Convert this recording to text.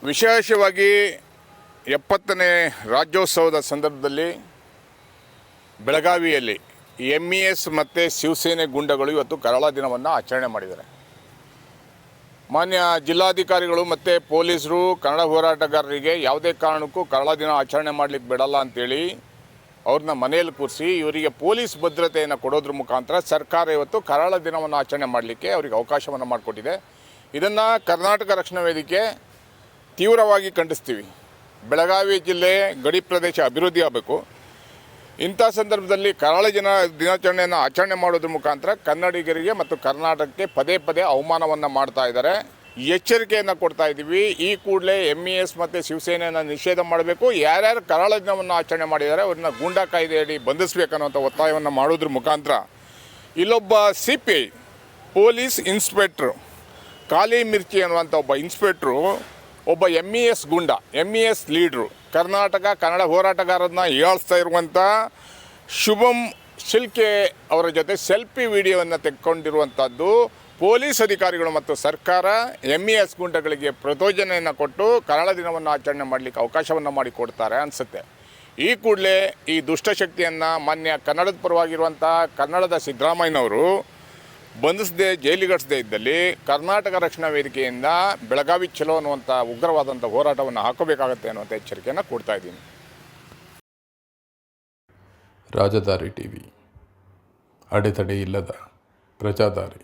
ವಿಶೇಷವಾಗಿ 70ನೇ ರಾಜ್ಯೋತ್ಸವದ ಸಂದರ್ಭದಲ್ಲಿ ಬೆಳಗಾವಿಯಲ್ಲಿ MES ಮತ್ತು ಶಿವಸೇನೆ ಗುಂಡಗಳು ಇವತ್ತು ಕರಾಳ ದಿನವನ್ನು ಆಚರಣೆ ಮಾಡಿದ್ದಾರೆ. ಮಾನ್ಯ ಜಿಲ್ಲಾಧಿಕಾರಿಗಳು ಮತ್ತು ಪೊಲೀಸರು ಕನ್ನಡ ಹೋರಾಟಗಾರರಿಗೆ ಯಾವುದೇ ಕಾರಣಕ್ಕೂ ಕರಾಳ ದಿನ ಆಚರಣೆ ಮಾಡಲಿಕ್ಕೆ ಬಿಡಲ್ಲ ಅಂತೇಳಿ ಅವ್ರನ್ನ ಮನೆಯಲ್ಲಿ ಕೂರಿಸಿ ಇವರಿಗೆ ಪೊಲೀಸ್ ಭದ್ರತೆಯನ್ನು ಕೊಡೋದ್ರ ಮುಖಾಂತರ ಸರ್ಕಾರ ಇವತ್ತು ಕರಾಳ ದಿನವನ್ನು ಆಚರಣೆ ಮಾಡಲಿಕ್ಕೆ ಅವರಿಗೆ ಅವಕಾಶವನ್ನು ಮಾಡಿಕೊಟ್ಟಿದೆ. ಇದನ್ನು ಕರ್ನಾಟಕ ರಕ್ಷಣಾ ವೇದಿಕೆ ತೀವ್ರವಾಗಿ ಖಂಡಿಸ್ತೀವಿ. ಬೆಳಗಾವಿ ಜಿಲ್ಲೆ ಗಡಿ ಪ್ರದೇಶ ಅಭಿವೃದ್ಧಿ ಆಗಬೇಕು. ಇಂಥ ಸಂದರ್ಭದಲ್ಲಿ ಕರಾಳ ದಿನಾಚರಣೆಯನ್ನು ಆಚರಣೆ ಮಾಡೋದ್ರ ಮುಖಾಂತರ ಕನ್ನಡಿಗರಿಗೆ ಮತ್ತು ಕರ್ನಾಟಕಕ್ಕೆ ಪದೇ ಪದೇ ಅವಮಾನವನ್ನು ಮಾಡ್ತಾ ಇದ್ದಾರೆ. ಎಚ್ಚರಿಕೆಯನ್ನು ಕೊಡ್ತಾ ಇದ್ದೀವಿ. ಈ ಕೂಡಲೇ MES ಮತ್ತು ಶಿವಸೇನೆಯನ್ನು ನಿಷೇಧ ಮಾಡಬೇಕು. ಯಾರ್ಯಾರು ಕರಾಳ ದಿನವನ್ನು ಆಚರಣೆ ಮಾಡಿದ್ದಾರೆ ಅವ್ರನ್ನ ಗೂಂಡಾ ಕಾಯ್ದೆಯಡಿ ಬಂಧಿಸಬೇಕನ್ನುವಂಥ ಒತ್ತಾಯವನ್ನು ಮಾಡೋದ್ರ ಮುಖಾಂತರ ಇಲ್ಲೊಬ್ಬ CPI ಪೊಲೀಸ್ ಇನ್ಸ್ಪೆಕ್ಟ್ರು ಕಾಲಿ ಮಿರ್ಚಿ ಅನ್ನುವಂಥ ಒಬ್ಬ ಇನ್ಸ್ಪೆಕ್ಟ್ರು ಒಬ್ಬ MES ಗುಂಡ MES ಲೀಡ್ರು ಕರ್ನಾಟಕ ಕನ್ನಡ ಹೋರಾಟಗಾರರನ್ನ ಹೀಯಾಳಿಸ್ತಾ ಇರುವಂಥ ಶುಭಂ ಶಿಲ್ಕೆ ಅವರ ಜೊತೆ ಸೆಲ್ಫಿ ವಿಡಿಯೋವನ್ನು ತೆಗೆದುಕೊಂಡಿರುವಂಥದ್ದು ಪೊಲೀಸ್ ಅಧಿಕಾರಿಗಳು ಮತ್ತು ಸರ್ಕಾರ MES ಗುಂಡಗಳಿಗೆ ಪ್ರಚೋದನೆಯನ್ನು ಕೊಟ್ಟು ಕರಾಳ ದಿನವನ್ನು ಆಚರಣೆ ಮಾಡಲಿಕ್ಕೆ ಅವಕಾಶವನ್ನು ಮಾಡಿಕೊಡ್ತಾರೆ ಅನಿಸುತ್ತೆ. ಈ ಕೂಡಲೇ ಈ ದುಷ್ಟಶಕ್ತಿಯನ್ನು ಮಾನ್ಯ ಕನ್ನಡದ ಪರವಾಗಿರುವಂಥ ಕನ್ನಡದ ಸಿದ್ದರಾಮಯ್ಯನವರು ಬಂಧಿಸದೆ ಜೈಲಿಗಟ್ಟಿಸದೇ ಇದ್ದಲ್ಲಿ ಕರ್ನಾಟಕ ರಕ್ಷಣಾ ವೇದಿಕೆಯಿಂದ ಬೆಳಗಾವಿ ಚಲೋ ಅನ್ನುವಂಥ ಉಗ್ರವಾದಂಥ ಹೋರಾಟವನ್ನು ಹಾಕಬೇಕಾಗತ್ತೆ ಅನ್ನುವಂಥ ಎಚ್ಚರಿಕೆಯನ್ನು ಕೊಡ್ತಾ ಇದ್ದೀನಿ. ರಾಜಧಾರಿ TV, ಅಡೆತಡೆ ಇಲ್ಲದ ಪ್ರಜಾದಾರಿ.